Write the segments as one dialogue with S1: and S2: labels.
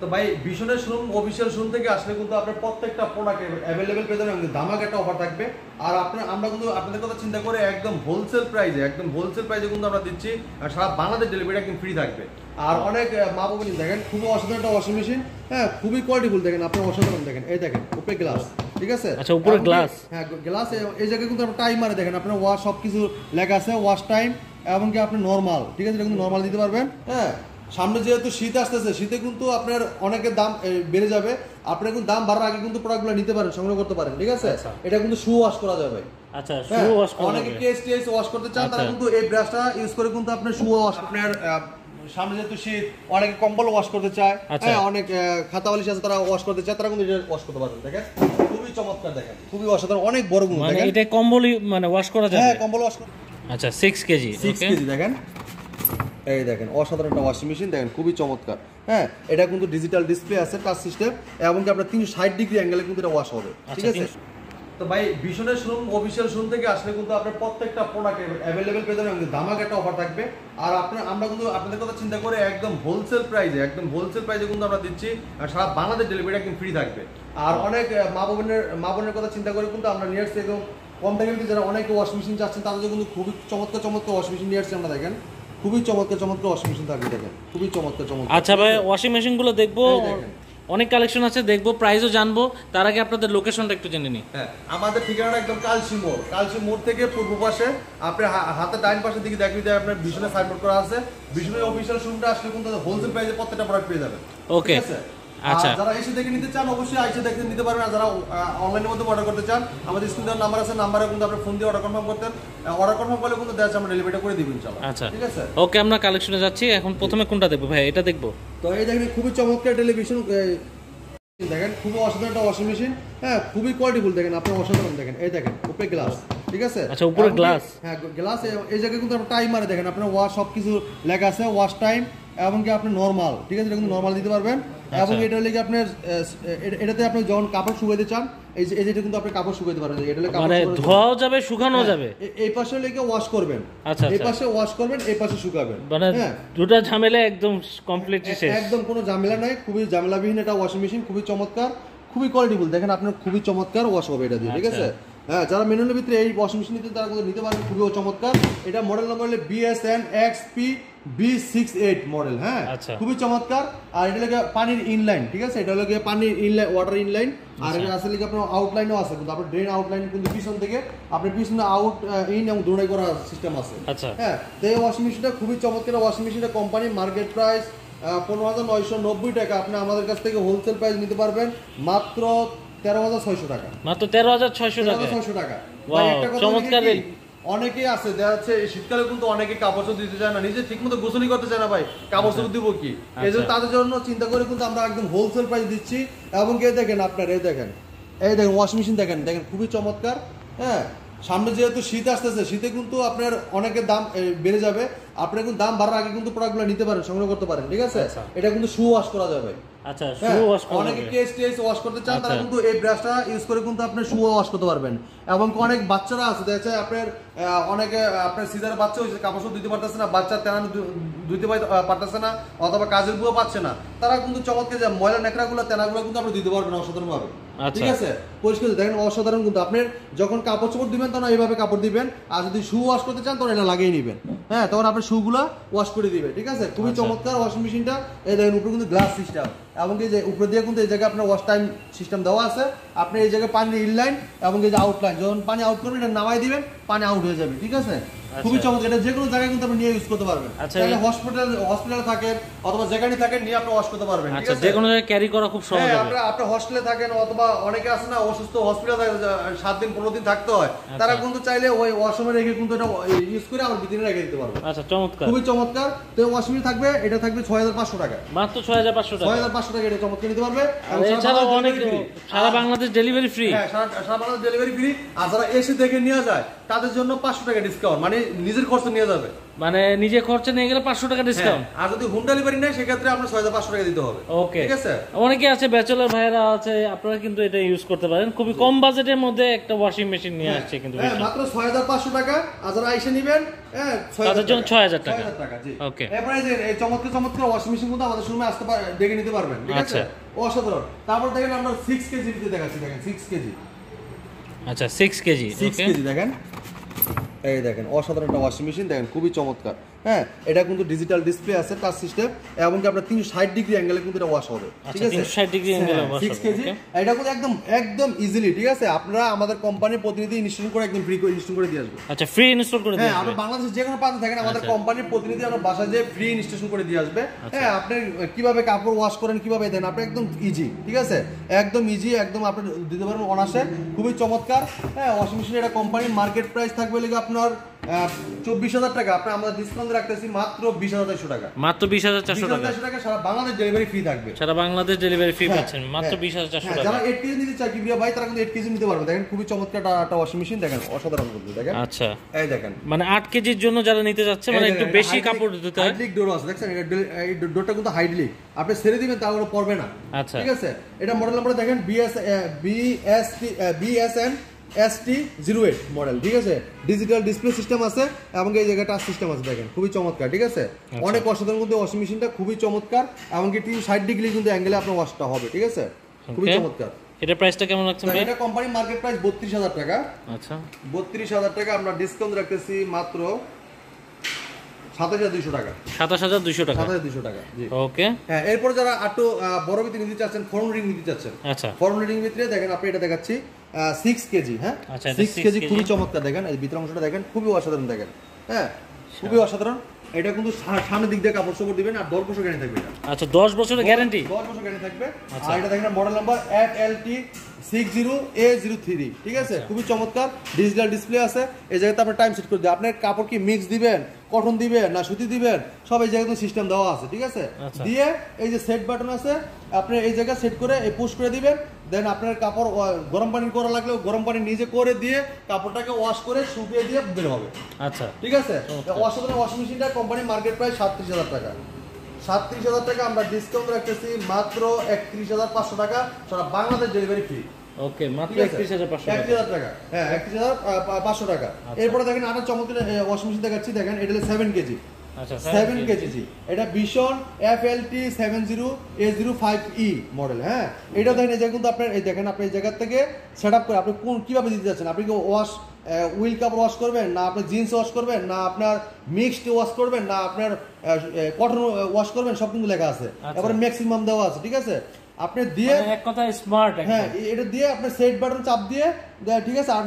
S1: তো ভাই ভীষণের showroom official showroom থেকে আসলে কিন্তু আপনার প্রত্যেকটা প্রোডাক্ট অ্যাভেলেবেল পেয়ে যাবেন, ধামাকা একটা অফার থাকবে। আর আমরা কিন্তু আপনাদের কথা চিন্তা করে একদম হোলসেল প্রাইসে কিন্তু আমরা দিচ্ছি, আর সারা বাংলাদেশ ডেলিভারি একদম ফ্রি থাকবে। আর অনেক মা বাবা দেখেন খুবই অসাধারণ একটা ওয়াশিং মেশিন, হ্যাঁ খুবই কোয়ালিটিফুল। দেখেন আপনি অসাধারণ, দেখেন এই দেখেন উপরে গ্লাস, ঠিক আছে?
S2: আচ্ছা উপরে গ্লাস,
S1: হ্যাঁ গ্লাস। এই জায়গায় কিন্তু আপনার টাইমারে দেখেন আপনার ওয়াশ সবকিছু লেখা আছে, ওয়াশ টাইম এমনকি আপনি নর্মাল, ঠিক আছে? এটা কিন্তু নর্মাল দিতে পারবেন। হ্যাঁ সামনে যেহেতু শীত আসতেছে, শীতে কিন্তু আপনার অনেকের দাম বেড়ে যাবে, আপনার কিন্তু দাম বাড়ার আগে কিন্তু প্রোডাক্টগুলো নিতে পারেন, সংগ্রহ করতে পারেন, ঠিক আছে? এটা কিন্তু শু ওয়াশ করা যাবে।
S2: আচ্ছা শু ওয়াশ করা যাবে।
S1: অনেকে কেএসটিএস ওয়াশ করতে চান, তারা কিন্তু এই ব্রাশটা ইউজ করে কিন্তু আপনি শু ওয়াশ, আপনার সামনে যেহেতু শীত অনেকে কম্বল ওয়াশ করতে চায়, হ্যাঁ অনেক খাতা বালিশ আছে তারা ওয়াশ করতে চায়, তারা কিন্তু এটা ওয়াশ করতে পারবেন। দেখেন খুবই চমৎকার, দেখেন খুবই অসাধারণ, অনেক বড় গুণ।
S2: মানে এটা কম্বলই মানে ওয়াশ করা যাবে?
S1: হ্যাঁ কম্বল ওয়াশ করা।
S2: আচ্ছা 6 কেজি,
S1: 6 কেজি। দেখেন এই দেখেন অসাধারণ একটা ওয়াশিং মেশিন, দেখেন খুবই চমৎকার। হ্যাঁ এটা কিন্তু ডিজিটাল ডিসপ্লে আছে, টাচ সিস্টেম, এবং কি আপনার 360 ডিগ্রি অ্যাঙ্গেলে কিন্তু এটা ওয়াশ হবে, ঠিক আছে? তো ভাই ভীষণের শোরুম অফিসিয়াল শোরুম থেকে আসলে কিন্তু আপনার প্রত্যেকটা প্রোডাক্ট অ্যাভেলেবেল পেয়ে যাবেন, ধামাকা একটা অফার থাকবে। আর আমরা কিন্তু আপনাদের কথা চিন্তা করে একদম হোলসেল প্রাইসে কিন্তু আমরা দিচ্ছি, আর সারা বাংলাদেশ ডেলিভারি একদম ফ্রি থাকবে। আর অনেক মা বোনের কথা চিন্তা করে কিন্তু আমরা নিয়ে আসছি একদম কম টাকার মধ্যে, যারা অনেকে ওয়াশিং মেশিন চাচ্ছেন তাদের জন্য কিন্তু খুবই চমৎকার ওয়াশিং মেশিন নিয়ে আসছি আমরা। দেখেন খুবই চমৎকার ওয়াশিং মেশিন থাকবে, দেখেন খুবই চমৎকার।
S2: আচ্ছা ভাই ওয়াশিং মেশিন গুলো দেখবো, অনেক কালেকশন আছে, দেখবো, প্রাইসও জানবো। তার আগে আপনাদের লোকেশনটা একটু জেনে নিই।
S1: হ্যাঁ আমাদের ঠিকানাটা একদম কালসি মোড় থেকে পূর্ব পাশে, আপনি হাতে ডাইন পাশের দিকে দেখবি যে আপনার ভীষণের সাইনবোর্ড করা আছে। ভীষণের অফিসিয়াল শোরুমটা আসলে কিন্তু হোলসেল প্রাইসে প্রত্যেকটা প্রোডাক্ট পেয়ে যাবেন।
S2: ওকে আচ্ছা,
S1: যারা এসে দেখে নিতে চান অবশ্যই এসে দেখে নিতে পারবেন। আর যারা অনলাইনের মধ্যে অর্ডার করতে চান, আমাদের স্ক্রিনে নাম্বার আছে, নাম্বারে কিন্তু আপনি ফোন দিয়ে অর্ডার কনফার্ম করতেন, অর্ডার কনফার্ম করলে কিন্তু দেশ আমরা ডেলিভারি করে দিব ইনশাআল্লাহ।
S2: আচ্ছা
S1: ঠিক আছে,
S2: ওকে আমরা কালেকশনে যাচ্ছি। এখন প্রথমে কোনটা দেখবো ভাই? এটা দেখবো।
S1: তো এই দেখেন খুবই চমৎকার টেলিভিশন, দেখেন খুবই অসাধারণ একটা ওয়াশিং মেশিন, হ্যাঁ খুবই কোয়ালিটিফুল। দেখেন আপনি অসাধারণ, দেখেন এই দেখেন উপরে গ্লাস, ঠিক আছে?
S2: আচ্ছা উপরে গ্লাস,
S1: হ্যাঁ গ্লাস। এই জায়গায় কিন্তু আপনার টাইমারে দেখেন আপনার ওয়াশ সবকিছু লেখা আছে, ওয়াশ টাইম এমনকি আপনি নর্মাল, ঠিক আছে? এটা কিন্তু নর্মাল দিতে পারবেন। এবং এটা লেগে আপনার এটাতে আপনি যখন কাপড় শুকাইতে চান, এই যেটা কিন্তু আপনি কাপড় শুকাইতে পারবেন, এটা লেগে
S2: মানে ধোয়াও যাবে শুকানো যাবে।
S1: এই পাশে লেগে ওয়াশ করবেন, আচ্ছা এই পাশে ওয়াশ করবেন, এই পাশে শুকাবেন,
S2: মানে দুটো ঝামেলা একদম কমপ্লিটলি শেষ,
S1: একদম কোনো ঝামেলা নাই। খুবই ঝামেলাবিহীন এটা ওয়াশিং মেশিন, খুবই চমৎকার, খুবই কোয়ালিটিফুল। দেখেন আপনার খুবই চমৎকার ওয়াশ হবে এটা দিয়ে, ঠিক আছে? হ্যাঁ যারা ম্যানুয়ালের ভিতরে এই ওয়াশিং মেশিন নিতে তারা কিন্তু নিতে পারবেন, খুবই চমৎকার। এটা মডেল নাম্বার হলো BSN XP B68 মডেল, হ্যাঁ খুবই চমৎকার। আর এটা লাগে পানির ইনলাইন, ঠিক আছে? এটা লাগে পানির ইনলাইন, ওয়াটার ইনলাইন। আর এটা আসলে কি আপনার আউটলাইনও আছে, কিন্তু আপনার ড্রেন আউটলাইন কিন্তু পিছন থেকে আপনি পিছনে আউট ইন এবং দুটোই করার সিস্টেম আছে। হ্যাঁ তো এই ওয়াশিং মেশিনটা খুবই চমৎকার ওয়াশিং মেশিনটা। কোম্পানি মার্কেট প্রাইস 15,990 টাকা, আপনি আমাদের কাছ থেকে হোলসেল প্রাইস নিতে পারবেন মাত্র 13,600 টাকা,
S2: মাত্র 13,600 টাকা। চমৎকার।
S1: অনেকেই আছে দেখা যাচ্ছে শীতকালে কিন্তু অনেকে কাপড় চোপড় দিতে চায় না, নিজে ঠিক মতো গোসলই করতে চায় না, ভাই কাপড় চোপড় দিব কি? এই জন্য তাদের জন্য চিন্তা করে কিন্তু আমরা একদম হোলসেল প্রাইস দিচ্ছি। এবং দেখেন আপনার এই দেখেন ওয়াশিং মেশিন, দেখেন খুবই চমৎকার। হ্যাঁ সামনে যেহেতু শীত আসতেছে, শীতে কিন্তু আপনার অনেকের দাম বেড়ে যাবে, আপনার কিন্তু দাম বাড়ার আগে কিন্তু প্রোডাক্টগুলো নিতে পারেন, সংগ্রহ করতে পারেন, ঠিক আছে? এটা কিন্তু শু ওয়াশ করা যাবে।
S2: আচ্ছা শু ওয়াশ করা যাবে।
S1: অনেকে কেএসটিএস ওয়াশ করতে চান, তারা কিন্তু এই ব্রাশটা ইউজ করে কিন্তু আপনি শু ওয়াশ করতে পারবেন। এবং অনেক বাচ্চারা আছে দেখছে আপনার অনেকে আপনার সিজারের বাচ্চা হয়েছে, কাপড় চোপড় দিতে পারতেছে না, বাচ্চা তেনা ধুইতে পারতেছে না, অথবা কাজের বুয়া পাচ্ছে না, তারা কিন্তু চমৎকার যে ময়লা নেকড়াগুলো তেনাগুলো কিন্তু আপনি দিতে পারবেন অসাধারণ ভাবে, ঠিক আছে? পরিষ্কার দেখেন অসাধারণ। কিন্তু আপনি যখন কাপড় চোপড় দিবেন তখন এইভাবে কাপড় দিবেন, আর যদি শু ওয়াশ করতে চান তখন এটা লাগিয়ে নিবেন, হ্যাঁ তখন আপনার শুগুলা ওয়াশ করে দিবে, ঠিক আছে? খুবই চমৎকার ওয়াশিং মেশিনটা। এই দেখেন উপরে কিন্তু গ্লাস সিস্টেম, এবং এই যে উপরে দিয়ে কিন্তু এই জায়গায় আপনার ওয়াশ টাইম সিস্টেম দেওয়া আছে। আপনি এই জায়গায় পানি ইনলাইন এবং এই যে আউটলাইন, যখন পানি আউট করবেন এটা নামাই দিবেন, পানি আউট হয়ে যাবে, ঠিক আছে? খুবই চমৎকার। এটা যে কোনো জায়গায় কিন্তু আপনি নিয়ে ইউজ করতে পারবেন। হসপিটালে থাকেন অথবা যেখানে থাকেন নিয়ে আপনি ওয়াশ করতে পারবেন, ঠিক আছে?
S2: যে কোনো জায়গায় ক্যারি করা খুব সহজ হবে।
S1: আপনি হস্টেলে থাকেন অথবা অনেকে আছে না অসুস্থ, হসপিটালে 7 দিন 15 দিন থাকতে হয়, তারা কিন্তু চাইলে ওই ওয়াশরুমে রেখে কিন্তু এটা ইউজ করে আবার ভিতরে রেখে দিতে পারবে।
S2: আচ্ছা চমৎকার,
S1: খুবই চমৎকার। তো ওয়াশিং মেশিন থাকবে, এটা থাকবে 6,500 টাকা,
S2: মাত্র 6,500 টাকা।
S1: 6,500 টাকা এটা চমৎকার নিতে পারবে।
S2: এছাড়াও অনেক সারা বাংলাদেশ ডেলিভারি ফ্রি।
S1: হ্যাঁ সারা বাংলাদেশ ডেলিভারি ফ্রি। আর যারা এসে দেখে নিয়ে যায় তাদের জন্য 500 টাকা ডিসকাউন্ট, মানে নিজের খরচ নিয়ে যাবে,
S2: মানে নিজে খরচা নিয়ে গেলে 500 টাকা ডিসকাউন্ট।
S1: আর যদি হোম ডেলিভারি নেয় সেক্ষেত্রে আপনার 6500 টাকা দিতে হবে।
S2: ওকে,
S1: ঠিক আছে।
S2: অনেকে আছে ব্যাচেলর ভাইরা আছে, আপনারা কিন্তু এটা ইউজ করতে পারেন। খুবই কম বাজেটের মধ্যে একটা ওয়াশিং মেশিন নিয়ে আসছে কিন্তু
S1: মাত্র 6500 টাকা। আর যারা আইসা নেবেন
S2: তাদের জন্য 6000 টাকা।
S1: জি
S2: ওকে,
S1: এরপরে যে এই চমৎকার ওয়াশিং মেশিন গুলো আমাদের শোরুমে আসতে দেখে নিতে পারবেন। ঠিক আছে, অসাধারণ। তারপর দেখেন আমরা 6 কেজি ভিতরে দেখাচ্ছি, দেখেন 6 কেজি।
S2: আচ্ছা 6 কেজি,
S1: 6 কেজি দেখেন, এই দেখেন অসাধারণ একটা ওয়াশিং মেশিন, দেখেন খুবই চমৎকার। হ্যাঁ, এটা কিন্তু ডিজিটাল ডিসপ্লে আছে, টাচ সিস্টেম, এবং কি আপনার 360 ডিগ্রি অ্যাঙ্গেলে কিন্তু এটা ওয়াশ হবে। ঠিক আছে,
S2: 360 ডিগ্রি অ্যাঙ্গেলে ওয়াশ হবে।
S1: 6 কেজি এটা কিন্তু একদম ইজিলি। ঠিক আছে, আপনারা আমাদের কোম্পানির প্রতিনিধি ইনস্টল করে একদম ফ্রি করে ইনস্টল করে দিয়ে আসবে।
S2: আচ্ছা, ফ্রি ইনস্টল করে দিয়ে আসবে।
S1: হ্যাঁ, আপনি বাংলাদেশের যে কোনো প্রান্তে থাকেন, আমাদের কোম্পানির প্রতিনিধি আপনার বাসায় যে ফ্রি ইনস্টলেশন করে দিয়ে আসবে। হ্যাঁ, আপনি কিভাবে কাপড় ওয়াশ করেন, কিভাবে দেন, আপনি একদম ইজি। ঠিক আছে, একদম ইজি, একদম আপনি দিতে পারবেন অনায়াসে। খুবই চমৎকার। হ্যাঁ, ওয়াশিং মেশিন এটা কোম্পানির মার্কেট প্রাইস থাকবে লিখে আপনার 24000 টাকা। আপনি আমাদের ডিসকাউন্ট রাখতেছি মাত্র 20400 টাকা।
S2: মাত্র 20400 টাকা।
S1: সারা বাংলাদেশ ডেলিভারি ফ্রি থাকবে।
S2: সারা বাংলাদেশ ডেলিভারি ফ্রি পাচ্ছেন মাত্র 20400 টাকা।
S1: যারা 8 কেজি নিতে চায় কি ভাই, তারা কিন্তু 8 কেজি নিতে পারবে। দেখেন খুবই চমৎকার একটা ওয়াশিং মেশিন, দেখেন অসাধারণ কিন্তু। দেখেন
S2: আচ্ছা,
S1: এই দেখেন
S2: মানে 8 কেজির জন্য যারা নিতে যাচ্ছে, মানে একটু বেশি কাপড় দিতে হয়।
S1: হাইড্রোলিক ডোর আছে, দেখছেন এই ডোরটা কিন্তু হাইড্রোলিক। আপনি ছেড়ে দিবেন তাহলে পড়বে না।
S2: আচ্ছা,
S1: ঠিক আছে। এটা মডেল নাম্বার দেখেন BSN ST08 মডেল। ঠিক আছে, ডিজিটাল ডিসপ্লে সিস্টেম আছে এবং এই জায়গায় টাচ সিস্টেম আছে। দেখেন খুবই চমৎকার। ঠিক আছে, অনেক অসাধারণ কিন্তু ওয়াশিং মেশিনটা, খুবই চমৎকার। এমনকি 360 ডিগ্রি কিন্তু অ্যাঙ্গেলে আপনার ওয়াশটা হবে। ঠিক আছে, খুবই চমৎকার।
S2: এটা প্রাইসটা কেমন লাগছে ভাই?
S1: এটা কোম্পানি মার্কেট প্রাইস 32000 টাকা।
S2: আচ্ছা,
S1: 32000 টাকা আমরা ডিসকাউন্ট রাখতেছি মাত্র 27200 টাকা।
S2: 27200 টাকা।
S1: 27200 টাকা। জি,
S2: ওকে।
S1: হ্যাঁ, এরপর যারা একটু বড় ভিতরে নিতে চাচ্ছেন, ফর্ম রিং নিতে চাচ্ছেন,
S2: আচ্ছা,
S1: ফর্ম রিং ভিতরে দেখেন আপনি এটা দেখাচ্ছি 6 কেজি। হ্যাঁ,
S2: আচ্ছা,
S1: 6 কেজি খুবই চমৎকার। দেখেন এই ভিতর অংশটা দেখেন, খুবই অসাধারণ। দেখেন, হ্যাঁ, খুবই অসাধারণ। এটা কিন্তু সামনের দিক দিয়ে কাপড় চোপড় দিবেন, আর 10 বছর গ্যারান্টি থাকবে। এটা
S2: আচ্ছা, 10 বছরের গ্যারান্টি।
S1: 10 বছর গ্যারান্টি থাকবে। আর এটা দেখেন মডেল নাম্বার FLT60A03। ঠিক আছে, খুবই চমৎকার। ডিজিটাল ডিসপ্লে আছে। এই জায়গাতে আপনি টাইম সেট করে দিবেন। আপনার কাপড় কি মিক্স দিবেন, কটন দিবেন না সুতি দিবেন, সব এই জায়গাতে সিস্টেম দেওয়া আছে। ঠিক আছে, দিয়ে এই যে সেট বাটন আছে, আপনি এই জায়গা সেট করে এই পুশ করে দিবেন। দেন আপনার কাপড় গরম পানি করা লাগলেও গরম পানি নিজে করে দিয়ে কাপড়টাকে ওয়াশ করে শুকিয়ে দিয়ে বের হবে।
S2: আচ্ছা,
S1: ঠিক আছে। ওয়াশিং মেশিনটা কোম্পানি মার্কেট প্রাইস 37000 টাকা। 37000 টাকা আমরা ডিসকাউন্ট রাখতেছি মাত্র 31500 টাকা। সারা বাংলাদেশ ডেলিভারি ফ্রি।
S2: ওকে, মাত্র 31500
S1: টাকা। হ্যাঁ, 31500 টাকা। এরপরে দেখেন আরো চমৎকার ওয়াশিং মেশিন দেখাচ্ছি। দেখেন এটা 7 কেজি।
S2: আচ্ছা,
S1: 7 কেজি। এটা ভীষণ FLT70A05E মডেল। হ্যাঁ, এটা দেখেন এই জায়গা কিন্তু আপনার এই দেখেন আপনি এই জায়গা থেকে সেটআপ করে আপনি কোন কিভাবে দিতে যাচ্ছেন। আপনি কি ওয়াশ উইল কাপড় ওয়াশ করবেন, না আপনি জিন্স ওয়াশ করবেন, না আপনার মিক্সড ওয়াশ করবেন, না আপনার কটন ওয়াশ করবেন, সব কিন্তু লেখা আছে। এবারে ম্যাক্সিমাম দেওয়া আছে। ঠিক আছে, আপনি দিয়ে
S2: এক কথায় স্মার্ট।
S1: হ্যাঁ, এটা দিয়ে আপনি সেট বাটন চাপ দিয়ে, ঠিক আছে, আর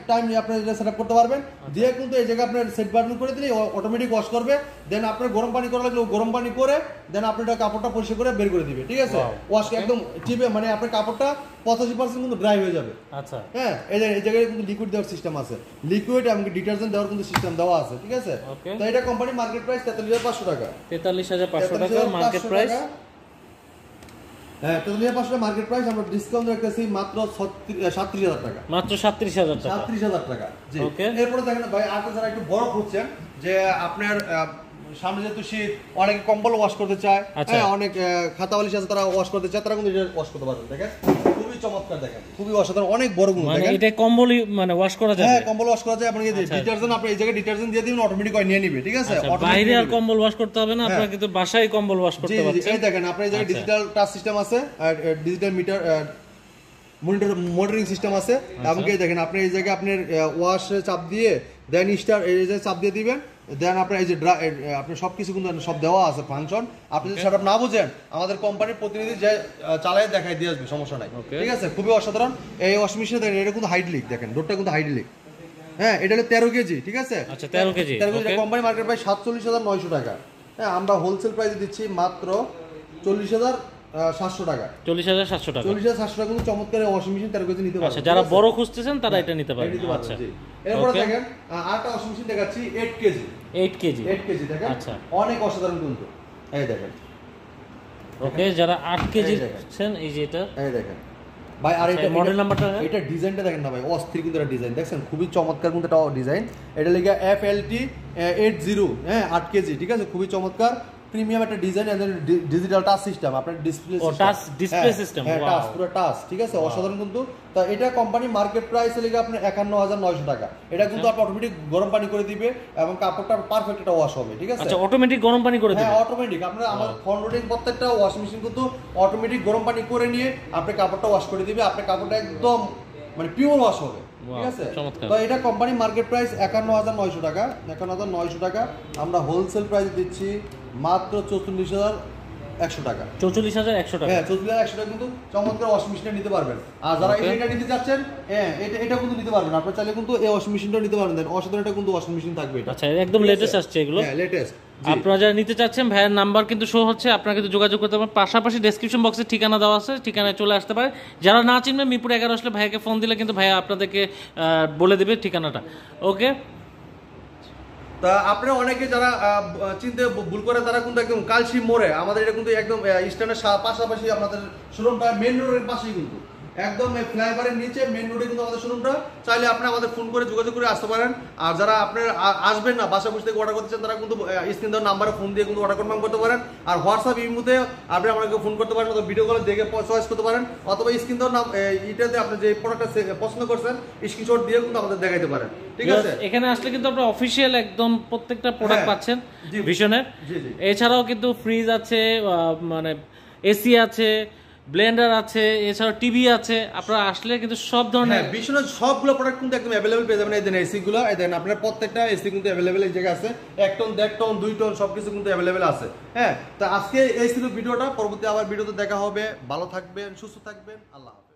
S1: টাইম আপনি এটা সেটআপ করতে পারবেন। দিয়ে কিন্তু এই জায়গায় আপনার সেট বাটন করে দিলে অটোমেটিক ওয়াশ করবে। দেন আপনার গরম পানি করা লাগলে গরম পানি করে দেন আপনি এটা কাপড়টা পরিষ্কার করে বের করে দিবে। ঠিক আছে, ওয়াশ একদম চিপে, মানে আপনার কাপড়টা 85% কিন্তু ড্রাই হয়ে যাবে।
S2: আচ্ছা,
S1: হ্যাঁ, এই জায়গায় কিন্তু লিকুইড দেওয়ার সিস্টেম আছে, লিকুইড এবং ডিটারজেন্ট দেওয়ার কিন্তু সিস্টেম দেওয়া আছে। ঠিক আছে, তো এটা কোম্পানি মার্কেট প্রাইস 43500 টাকা।
S2: 43500 টাকা মার্কেট প্রাইস।
S1: হ্যাঁ, 43500 মার্কেট প্রাইস। আমরা ডিসকাউন্ট রাখতেছি মাত্র 37000 টাকা।
S2: মাত্র 37000 টাকা।
S1: 37000 টাকা। জি, এরপরে দেখেন ভাই আরেকটা যারা একটু বড় খুঁজছেন, যে আপনার সামনে যেহেতু শীত, অনেকে কম্বল ওয়াশ করতে চায়, হ্যাঁ, অনেক খাতা বালিশ আছে তারা ওয়াশ করতে চায়, তারা কিন্তু এটা ওয়াশ করতে পারবেন। দেখেন খুবই চমৎকার। দেখেন খুবই অসাধারণ, অনেক বড় গুণ।
S2: মানে এটা কম্বল মানে ওয়াশ করা যায়।
S1: হ্যাঁ, কম্বল ওয়াশ করা যায়। আপনি ডিটারজেন্ট আপনি এই জায়গায় ডিটারজেন্ট দিয়ে দিবেন, অটোমেটিক নিয়ে নিবে। ঠিক আছে,
S2: বাইরে আর কম্বল ওয়াশ করতে হবে না, আপনারা কিন্তু বাসায় কম্বল ওয়াশ করতে পারছেন।
S1: এই দেখেন আপনি এই জায়গায় ডিজিটাল টাচ সিস্টেম আছে, আর ডিজিটাল মিটার মনিটরিং সিস্টেম আছে। এমনকি দেখেন আপনি এই জায়গায় আপনার ওয়াশ চাপ দিয়ে দেন স্টার এই জায়গায় চাপ দিয়ে দিবেন। দেন আপনার এই যে আপনি সবকিছু কিন্তু সব দেওয়া আছে ফাংশন। আপনি যদি সেটআপ না বুঝেন, আমাদের কোম্পানির প্রতিনিধি যে চালায় দেখাই দিয়ে আসবে, সমস্যা নাই। ঠিক আছে, খুবই অসাধারণ। এই ওয়াশিং মেশিনে দেখেন এটা কিন্তু হাইড্রোলিক। দেখেন ডোরটা কিন্তু হাইড্রোলিক। হ্যাঁ, এটা হলো 13 কেজি। ঠিক আছে,
S2: আচ্ছা, 13 কেজি।
S1: কোম্পানি মার্কেট প্রাইস 47900 টাকা। হ্যাঁ, আমরা হোলসেল প্রাইসে দিচ্ছি মাত্র 40700 টাকা।
S2: 40700 টাকা।
S1: 40700 টাকা কিন্তু চমৎকার ওয়াশিং মেশিন 13 কেজি নিতে পারবেন।
S2: আচ্ছা, যারা বড় খুঁজতেছেন তারা এটা নিতে পারবেন। আচ্ছা,
S1: এরপর দেখেন আরেকটা ওয়াশিং মেশিন দেখাচ্ছি 8 কেজি।
S2: 8 কেজি।
S1: 8 কেজি দেখেন। আচ্ছা, অনেক অসাধারণ কিন্তু। এই দেখেন।
S2: ওকে, যারা 8 কেজি চাচ্ছেন, এই যে এটা
S1: এই দেখেন ভাই। আর এটা
S2: মডেল নাম্বারটা,
S1: এটা ডিজাইনটা দেখেন না ভাই, অস্থির কিন্তু এটা ডিজাইন দেখছেন, খুবই চমৎকার কিন্তু এটা ডিজাইন। এটা লেগে FLT 80, হ্যাঁ 8 কেজি, ঠিক আছে, খুবই চমৎকার প্রিমিয়াম একটা ডিজাইন। ডিজিটাল টাচ সিস্টেম, আপনার ডিসপ্লে সিস্টেম, হ্যাঁ টাচ, পুরো টাচ, ঠিক আছে, অসাধারণ কিন্তু। তা এটা কোম্পানি মার্কেট প্রাইস লেগে আপনার 51,900 টাকা। এটা কিন্তু আপনি অটোমেটিক গরম পানি করে দিবে এবং কাপড়টা পারফেক্ট একটা ওয়াশ হবে, ঠিক আছে।
S2: আচ্ছা অটোমেটিক গরম পানি করে দিবে?
S1: হ্যাঁ অটোমেটিক। আপনার আমার ফ্রন্ট লোডিং প্রত্যেকটা ওয়াশিং মেশিন কিন্তু অটোমেটিক গরম পানি করে নিয়ে আপনি কাপড়টা ওয়াশ করে দিবে, আপনার কাপড়টা একদম মানে পিওর ওয়াশ হবে, ঠিক আছে। তো এটা কোম্পানি মার্কেট প্রাইস 51,900 টাকা। 51,900 টাকা। আমরা হোলসেল প্রাইস দিচ্ছি মাত্র 44,100 টাকা।
S2: 44,100 টাকা?
S1: হ্যাঁ 44,100 টাকা কিন্তু চমৎকার ওয়াশিং মেশিনটা নিতে পারবেন। আর যারা এটা নিতে যাচ্ছেন, হ্যাঁ এটা কিন্তু নিতে পারবেন, আপনারা চাইলে কিন্তু এই ওয়াশিং মেশিনটাও নিতে পারবেন। অসাধারণ একটা কিন্তু ওয়াশিং মেশিন থাকবে এটা।
S2: আচ্ছা একদম লেটেস্ট আসছে এগুলো?
S1: হ্যাঁ লেটেস্ট।
S2: আপনারা যারা নিতে চাচ্ছেন ভাইয়ের নাম্বার কিন্তু শো হচ্ছে, আপনারা কিন্তু যোগাযোগ করতে পারেন। পাশাপাশি ডেসক্রিপশন বক্সে ঠিকানা দেওয়া আছে, ঠিকানায় চলে আসতে পারে। যারা না চিনবেন মিরপুর 11 আসলে ভাইয়াকে ফোন দিলে কিন্তু ভাইয়া আপনাদেরকে বলে দেবে ঠিকানাটা। ওকে,
S1: তা আপনারা অনেকে যারা চিনতে ভুল করে তারা কিন্তু একদম কালশি মোড়ে আমাদের এটা কিন্তু একদম স্ট্যান্ডের পাশাপাশি আপনাদের শোরুমটা মেন রোডের পাশেই কিন্তু একদম ফ্লাইওভারের নিচে মেন রোডে কিন্তু আমাদের শোরুমটা। চাইলে আপনি আমাদের ফোন করে যোগাযোগ করে আসতে পারেন। আর যারা আপনার আসবেন না, বাসা বসে থেকে অর্ডার করতে চান, তারা কিন্তু স্ক্রিন দেওয়ার নাম্বারে ফোন দিয়ে কিন্তু অর্ডার কনফার্ম করতে পারেন। আর হোয়াটসঅ্যাপ ইমোতে আপনি আমাকে ফোন করতে পারেন, অথবা ভিডিও কলে দেখে চয়েস করতে পারেন, অথবা স্ক্রিন দেওয়ার নাম এটাতে আপনি যে প্রোডাক্টটা পছন্দ করছেন স্ক্রিনশট দিয়ে কিন্তু আমাদের দেখাইতে পারেন, ঠিক আছে।
S2: এখানে আসলে কিন্তু আপনারা অফিশিয়াল একদম প্রত্যেকটা প্রোডাক্ট পাচ্ছেন ভিশনের। এছাড়াও কিন্তু ফ্রিজ আছে, মানে এসি আছে, ব্লেন্ডার আছে, এছাড়াও টিভি আছে। আপনারা আসলে কিন্তু সব ধরনের
S1: ভিশনের সবগুলো প্রোডাক্ট কিন্তু একদম অ্যাভেলেবল পেয়ে যাবেন। এই দেন এসি গুলো, এই দেন আপনার প্রত্যেকটা এসি কিন্তু অ্যাভেলেবল এই জায়গায় আছে। 1 টন, 1.5 টন, 2 টন সবকিছু কিন্তু অ্যাভেলেবল আছে। হ্যাঁ, তো আজকে এই ছিল ভিডিওটা। পরবর্তী আবার ভিডিওতে দেখা হবে। ভালো থাকবেন, সুস্থ থাকবেন, আল্লাহ হাফেজ।